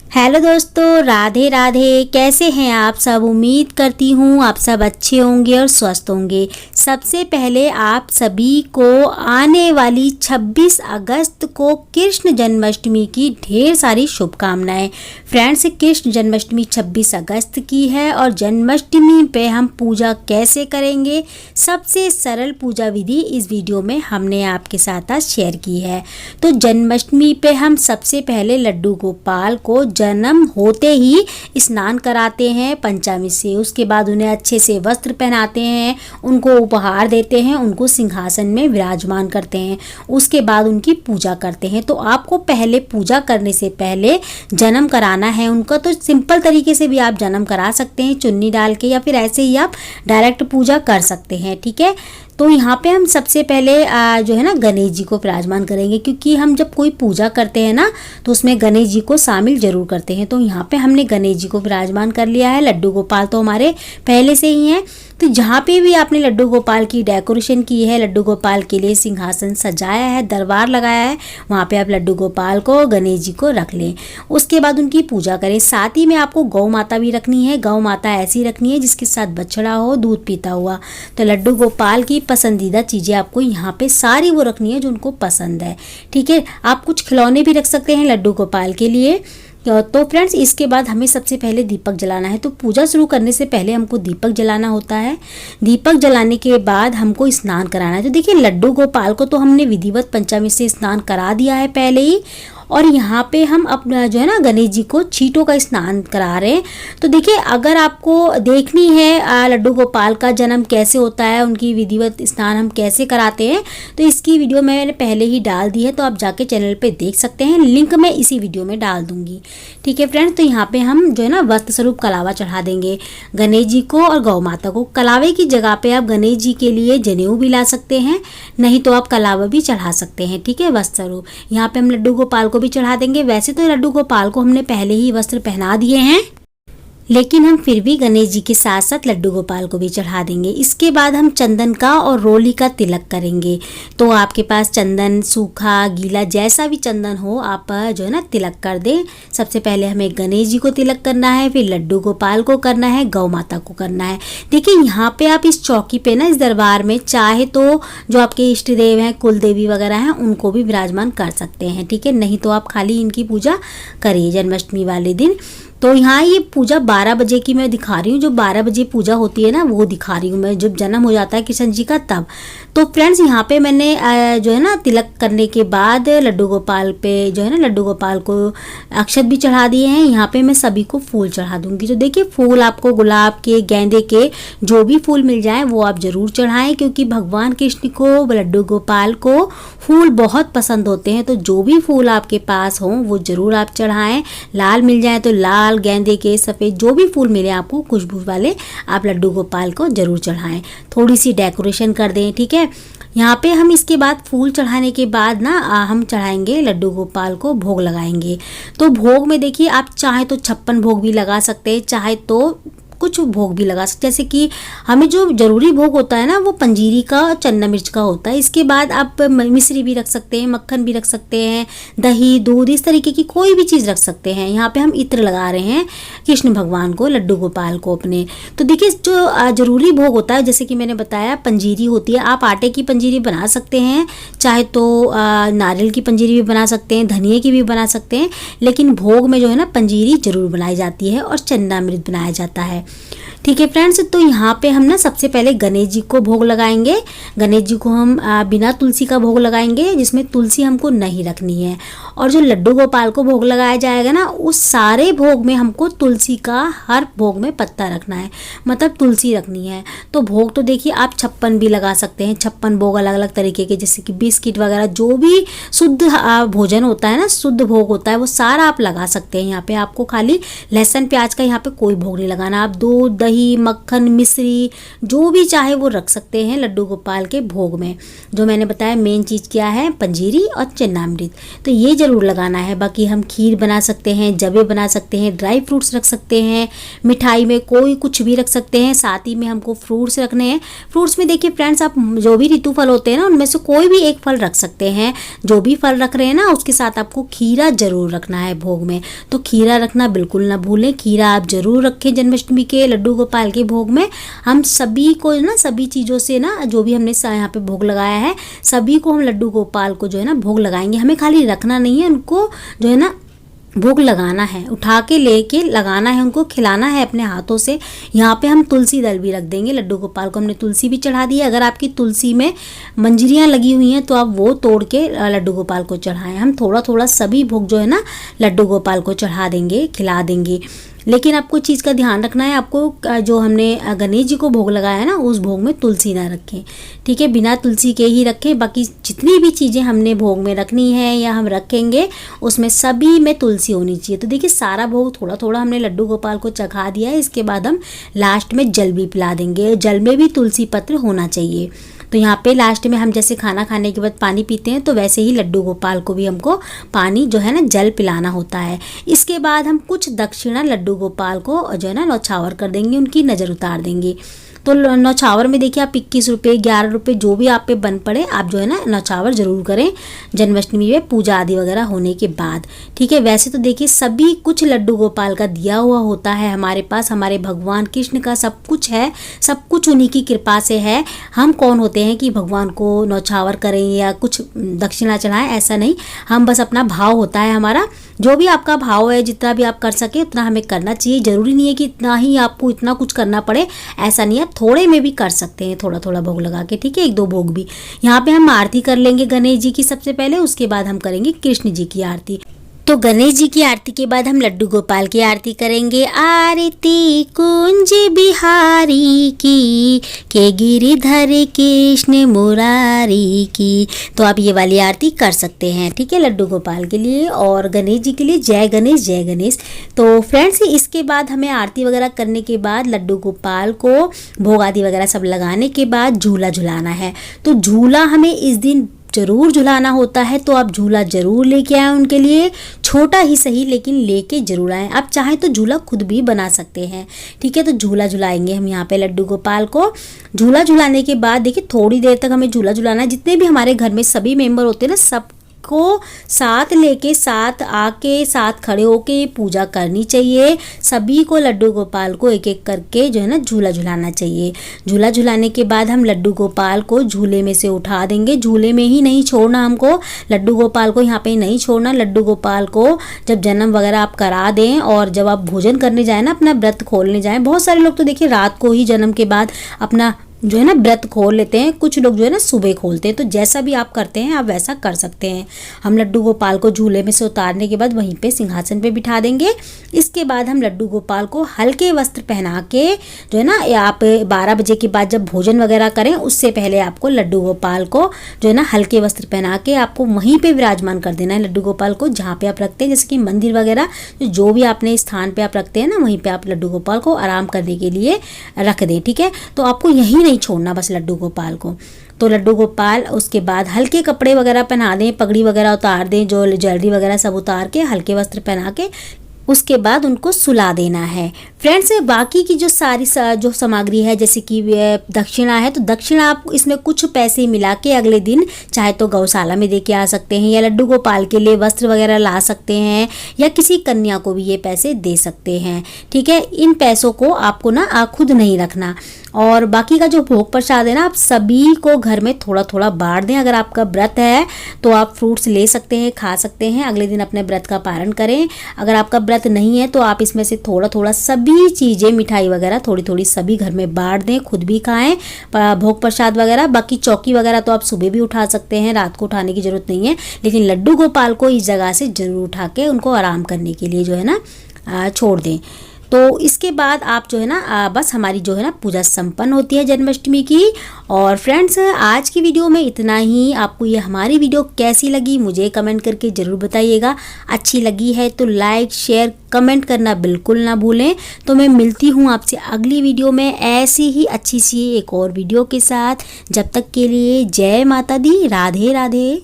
Hello दोस्तों, राधे राधे। कैसे हैं आप सब? उम्मीद करती हूँ आप सब अच्छे होंगे और स्वस्थ होंगे। सबसे पहले आप सभी को आने वाली 26 अगस्त को कृष्ण जन्माष्टमी की ढेर सारी शुभकामनाएं। फ्रेंड्स, कृष्ण जन्माष्टमी 26 अगस्त की है और जन्माष्टमी पे हम पूजा कैसे करेंगे, सबसे सरल पूजा विधि इस वीडियो में हमने आपके साथ आज शेयर की है। तो जन्माष्टमी पे हम सबसे पहले लड्डू गोपाल को जन्म होते ही स्नान कराते हैं पंचामृत से। उसके बाद उन्हें अच्छे से वस्त्र पहनाते हैं, उनको उपहार देते हैं, उनको सिंहासन में विराजमान करते हैं। उसके बाद उनकी पूजा करते हैं। तो आपको पहले पूजा करने से पहले जन्म कराना है उनका। तो सिंपल तरीके से भी आप जन्म करा सकते हैं, चुन्नी डाल के, या फिर ऐसे ही आप डायरेक्ट पूजा कर सकते हैं। ठीक है, तो यहाँ पे हम सबसे पहले जो है ना गणेश जी को विराजमान करेंगे, क्योंकि हम जब कोई पूजा करते हैं ना तो उसमें गणेश जी को शामिल जरूर करते हैं। तो यहाँ पे हमने गणेश जी को विराजमान कर लिया है। लड्डू गोपाल तो हमारे पहले से ही हैं। तो जहाँ पे भी आपने लड्डू गोपाल की डेकोरेशन की है, लड्डू गोपाल के लिए सिंहासन सजाया है, दरबार लगाया है, वहाँ पे आप लड्डू गोपाल को, गणेश जी को रख लें। उसके बाद उनकी पूजा करें। साथ ही में आपको गौ माता भी रखनी है। गौ माता ऐसी रखनी है जिसके साथ बछड़ा हो, दूध पीता हुआ। तो लड्डू गोपाल की पसंदीदा चीज़ें आपको यहाँ पे सारी वो रखनी है जो उनको पसंद है। ठीक है, आप कुछ खिलौने भी रख सकते हैं लड्डू गोपाल के लिए। तो फ्रेंड्स, इसके बाद हमें सबसे पहले दीपक जलाना है। तो पूजा शुरू करने से पहले हमको दीपक जलाना होता है। दीपक जलाने के बाद हमको स्नान कराना है। तो देखिए, लड्डू गोपाल को तो हमने विधिवत पंचामृत से स्नान करा दिया है पहले ही, और यहाँ पे हम अपना जो है ना गणेश जी को छींटों का स्नान करा रहे हैं। तो देखिए, अगर आपको देखनी है लड्डू गोपाल का जन्म कैसे होता है, उनकी विधिवत स्नान हम कैसे कराते हैं, तो इसकी वीडियो मैंने पहले ही डाल दी है। तो आप जाके चैनल पे देख सकते हैं, लिंक मैं इसी वीडियो में डाल दूंगी। ठीक है फ्रेंड्स, तो यहाँ पे हम जो है ना वस्त्र स्वरूप कलावा चढ़ा देंगे गणेश जी को और गौ माता को। कलावे की जगह पे आप गणेश जी के लिए जनेऊ भी ला सकते हैं, नहीं तो आप कलावा भी चढ़ा सकते हैं। ठीक है, वस्त्र स्वरूप यहाँ पे हम लड्डू गोपाल को भी चढ़ा देंगे। वैसे तो लड्डू गोपाल को हमने पहले ही वस्त्र पहना दिए हैं, लेकिन हम फिर भी गणेश जी के साथ साथ लड्डू गोपाल को भी चढ़ा देंगे। इसके बाद हम चंदन का और रोली का तिलक करेंगे। तो आपके पास चंदन सूखा गीला जैसा भी चंदन हो, आप जो है ना तिलक कर दें। सबसे पहले हमें गणेश जी को तिलक करना है, फिर लड्डू गोपाल को करना है, गौ माता को करना है। देखिए, यहाँ पे आप इस चौकी पे ना, इस दरबार में चाहे तो जो आपके इष्ट देव हैं, कुल देवी वगैरह हैं, उनको भी विराजमान कर सकते हैं। ठीक है, नहीं तो आप खाली इनकी पूजा करिए जन्माष्टमी वाले दिन। तो यहाँ ये पूजा 12 बजे की मैं दिखा रही हूँ। जो 12 बजे पूजा होती है ना, वो दिखा रही हूँ मैं, जब जन्म हो जाता है कृष्ण जी का तब। तो फ्रेंड्स, यहाँ पे मैंने जो है ना तिलक करने के बाद लड्डू गोपाल पे जो है ना लड्डू गोपाल को अक्षत भी चढ़ा दिए हैं। यहाँ पे मैं सभी को फूल चढ़ा दूंगी। तो देखिए, फूल आपको गुलाब के, गेंदे के, जो भी फूल मिल जाए वो आप जरूर चढ़ाएं, क्योंकि भगवान कृष्ण को, लड्डू गोपाल को फूल बहुत पसंद होते हैं। तो जो भी फूल आपके पास हों वो जरूर आप चढ़ाएं। लाल मिल जाए तो लाल, गेंदे के, सफ़ेद, जो भी फूल मिले आपको खुशबू वाले, आप लड्डू गोपाल को जरूर चढ़ाएं। थोड़ी सी डेकोरेशन कर दें। ठीक है, यहाँ पे हम इसके बाद फूल चढ़ाने के बाद ना हम चढ़ाएंगे लड्डू गोपाल को, भोग लगाएंगे। तो भोग में देखिए, आप चाहे तो 56 भोग भी लगा सकते हैं, चाहे तो कुछ भोग भी लगा सकते। जैसे कि हमें जो जरूरी भोग होता है ना, वो पंजीरी का और चन्ना मिर्च का होता है। इसके बाद आप मिश्री भी रख सकते हैं, मक्खन भी रख सकते हैं, दही, दूध, इस तरीके की कोई भी चीज़ रख सकते हैं। यहाँ पे हम इत्र लगा रहे हैं कृष्ण भगवान को, लड्डू गोपाल को अपने। तो देखिए, जो जरूरी भोग होता है, जैसे कि मैंने बताया पंजीरी होती है, आप आटे की पंजीरी बना सकते हैं, चाहे तो नारियल की पंजीरी भी बना सकते हैं, धनिए की भी बना सकते हैं, लेकिन भोग में जो है ना पंजीरी जरूर बनाई जाती है और चन्ना मिर्च बनाया जाता है। ठीक है फ्रेंड्स, तो यहाँ पे हम ना सबसे पहले गणेश जी को भोग लगाएंगे। गणेश जी को हम बिना तुलसी का भोग लगाएंगे, जिसमें तुलसी हमको नहीं रखनी है। और जो लड्डू गोपाल को भोग लगाया जाएगा ना, उस सारे भोग में हमको तुलसी का हर भोग में पत्ता रखना है, मतलब तुलसी रखनी है। तो भोग तो देखिए, आप 56 भी लगा सकते हैं। 56 भोग अलग अलग तरीके के, जैसे कि बिस्किट वगैरह, जो भी शुद्ध भोजन होता है ना, शुद्ध भोग होता है, वो सारा आप लगा सकते हैं। यहाँ पे आपको खाली लहसुन प्याज का यहाँ पे कोई भोग नहीं लगाना। आप दूध, दही, मक्खन, मिश्री जो भी चाहे वो रख सकते हैं लड्डू गोपाल के भोग में। जो मैंने बताया मेन चीज़ क्या है, पंजीरी और चन्नामृत, तो ये ज़रूर लगाना है। बाकी हम खीर बना सकते हैं, जवे बना सकते हैं, ड्राई फ्रूट्स रख सकते हैं, मिठाई में कोई कुछ भी रख सकते हैं। साथ ही में हमको फ्रूट्स रखने हैं। फ्रूट्स में देखिए फ्रेंड्स, आप जो भी ऋतु फल होते हैं ना उनमें से कोई भी एक फल रख सकते हैं। जो भी फल रख रहे हैं ना उसके साथ आपको खीरा ज़रूर रखना है भोग में, तो खीरा रखना बिल्कुल ना भूलें। खीरा आप ज़रूर रखें जन्माष्टमी के लड्डू गोपाल के भोग में। हम सभी को ना सभी चीज़ों से ना जो भी हमने यहाँ पे भोग लगाया है सभी को हम लड्डू गोपाल को जो है ना भोग लगाएंगे। हमें खाली रखना नहीं है, उनको जो है ना भोग लगाना है, उठा के लेके लगाना है, उनको खिलाना है अपने हाथों से। यहाँ पे हम तुलसी दल भी रख देंगे लड्डू गोपाल को। हमने तुलसी भी चढ़ा दी है। अगर आपकी तुलसी में मंजरियाँ लगी हुई हैं तो आप वो तोड़ के लड्डू गोपाल को चढ़ाएं। हम थोड़ा थोड़ा सभी भोग जो है ना लड्डू गोपाल को चढ़ा देंगे, खिला देंगे। लेकिन आपको चीज़ का ध्यान रखना है, आपको जो हमने गणेश जी को भोग लगाया है ना उस भोग में तुलसी ना रखें, ठीक है, बिना तुलसी के ही रखें। बाकी जितनी भी चीज़ें हमने भोग में रखनी है या हम रखेंगे उसमें सभी में तुलसी होनी चाहिए। तो देखिए सारा भोग थोड़ा थोड़ा हमने लड्डू गोपाल को चखा दिया है। इसके बाद हम लास्ट में जल भी पिला देंगे। जल में भी तुलसी पत्र होना चाहिए। तो यहाँ पे लास्ट में हम जैसे खाना खाने के बाद पानी पीते हैं तो वैसे ही लड्डू गोपाल को भी हमको पानी जो है ना जल पिलाना होता है। इसके बाद हम कुछ दक्षिणा लड्डू गोपाल को जो है ना न्यौछावर कर देंगे, उनकी नज़र उतार देंगे। तो न्यौछावर में देखिए आप 21 रुपये 11 रुपये जो भी आप पे बन पड़े आप जो है ना न्यौछावर ज़रूर करें जन्माष्टमी में पूजा आदि वगैरह होने के बाद, ठीक है। वैसे तो देखिए सभी कुछ लड्डू गोपाल का दिया हुआ होता है हमारे पास, हमारे भगवान कृष्ण का सब कुछ है, सब कुछ उन्हीं की कृपा से है। हम कौन होते हैं कि भगवान को न्यौछावर करें या कुछ दक्षिणा चढ़ाएं, ऐसा नहीं। हम बस अपना भाव होता है हमारा, जो भी आपका भाव है जितना भी आप कर सके उतना हमें करना चाहिए। ज़रूरी नहीं है कि इतना ही आपको इतना कुछ करना पड़े, ऐसा नहीं है। आप थोड़े में भी कर सकते हैं, थोड़ा थोड़ा भोग लगा के, ठीक है, 1-2 भोग भी। यहाँ पे हम आरती कर लेंगे गणेश जी की सबसे पहले, उसके बाद हम करेंगे कृष्ण जी की आरती। तो गणेश जी की आरती के बाद हम लड्डू गोपाल की आरती करेंगे। आरती कुंज बिहारी की, के गिरिधर कृष्ण मुरारी की। तो आप ये वाली आरती कर सकते हैं, ठीक है, लड्डू गोपाल के लिए और गणेश जी के लिए जय गणेश जय गणेश। तो फ्रेंड्स इसके बाद हमें आरती वगैरह करने के बाद लड्डू गोपाल को भोग आदि वगैरह सब लगाने के बाद झूला झुलाना है। तो झूला हमें इस दिन ज़रूर झुलाना होता है, तो आप झूला ज़रूर लेके आएँ उनके लिए, छोटा ही सही लेकिन लेके ज़रूर आएँ। आप चाहें तो झूला खुद भी बना सकते हैं, ठीक है। तो झूला झुलाएंगे हम यहाँ पे लड्डू गोपाल को। झूला झुलाने के बाद देखिए थोड़ी देर तक हमें झूला झुलाना है। जितने भी हमारे घर में सभी मेंबर होते हैं ना सब को साथ लेके साथ आके साथ खड़े होके पूजा करनी चाहिए। सभी को लड्डू गोपाल को एक एक करके जो है ना झूला झुलाना चाहिए। झूला झुलाने के बाद हम लड्डू गोपाल को झूले में से उठा देंगे। झूले में ही नहीं छोड़ना हमको, लड्डू गोपाल को यहाँ पे नहीं छोड़ना। लड्डू गोपाल को जब जन्म वगैरह आप करा दें और जब आप भोजन करने जाएँ ना, अपना व्रत खोलने जाएँ, बहुत सारे लोग तो देखिए रात को ही जन्म के बाद अपना जो है ना व्रत खोल लेते हैं, कुछ लोग जो है ना सुबह खोलते हैं। तो जैसा भी आप करते हैं आप वैसा कर सकते हैं। हम लड्डू गोपाल को झूले में से उतारने के बाद वहीं पे सिंहासन पे बिठा देंगे। इसके बाद हम लड्डू गोपाल को हल्के वस्त्र पहना के जो है ना, आप 12 बजे के बाद जब भोजन वगैरह करें उससे पहले आपको लड्डू गोपाल को जो है ना हल्के वस्त्र पहना के आपको वहीं पर विराजमान कर देना है लड्डू गोपाल को, जहाँ पर आप रखते हैं, जैसे कि मंदिर वगैरह जो भी आपने स्थान पर आप रखते हैं ना वहीं पर आप लड्डू गोपाल को आराम करने के लिए रख दें, ठीक है। तो आपको यहीं नहीं छोड़ना बस लड्डू गोपाल को। तो लड्डू गोपाल उसके बाद हल्के कपड़े वगैरह पहना दें, पगड़ी वगैरह उतार दें, जो ज्वेलरी वगैरह सब उतार के हल्के वस्त्र पहना के उसके बाद उनको सुला देना है। फ्रेंड्स बाकी की जो सारी जो सामग्री है जैसे कि दक्षिणा है, तो दक्षिणा आप इसमें कुछ पैसे मिला के अगले दिन चाहे तो गौशाला में दे के आ सकते हैं, या लड्डू गोपाल के लिए वस्त्र वगैरह ला सकते हैं, या किसी कन्या को भी ये पैसे दे सकते हैं, ठीक है। इन पैसों को आपको ना खुद नहीं रखना। और बाकी का जो भोग प्रसाद है ना आप सभी को घर में थोड़ा थोड़ा बांट दें। अगर आपका व्रत है तो आप फ्रूट्स ले सकते हैं, खा सकते हैं, अगले दिन अपने व्रत का पारण करें। अगर आपका व्रत नहीं है तो आप इसमें से थोड़ा थोड़ा सभी चीज़ें मिठाई वगैरह थोड़ी थोड़ी सभी घर में बांट दें, खुद भी खाएं भोग प्रसाद वगैरह। बाकी चौकी वगैरह तो आप सुबह भी उठा सकते हैं, रात को उठाने की ज़रूरत नहीं है, लेकिन लड्डू गोपाल को इस जगह से ज़रूर उठा के उनको आराम करने के लिए जो है ना छोड़ दें। तो इसके बाद आप जो है ना बस हमारी जो है ना पूजा संपन्न होती है जन्माष्टमी की। और फ्रेंड्स, आज की वीडियो में इतना ही। आपको ये हमारी वीडियो कैसी लगी मुझे कमेंट करके ज़रूर बताइएगा। अच्छी लगी है तो लाइक शेयर कमेंट करना बिल्कुल ना भूलें। तो मैं मिलती हूँ आपसे अगली वीडियो में ऐसी ही अच्छी सी एक और वीडियो के साथ। जब तक के लिए जय माता दी, राधे राधे।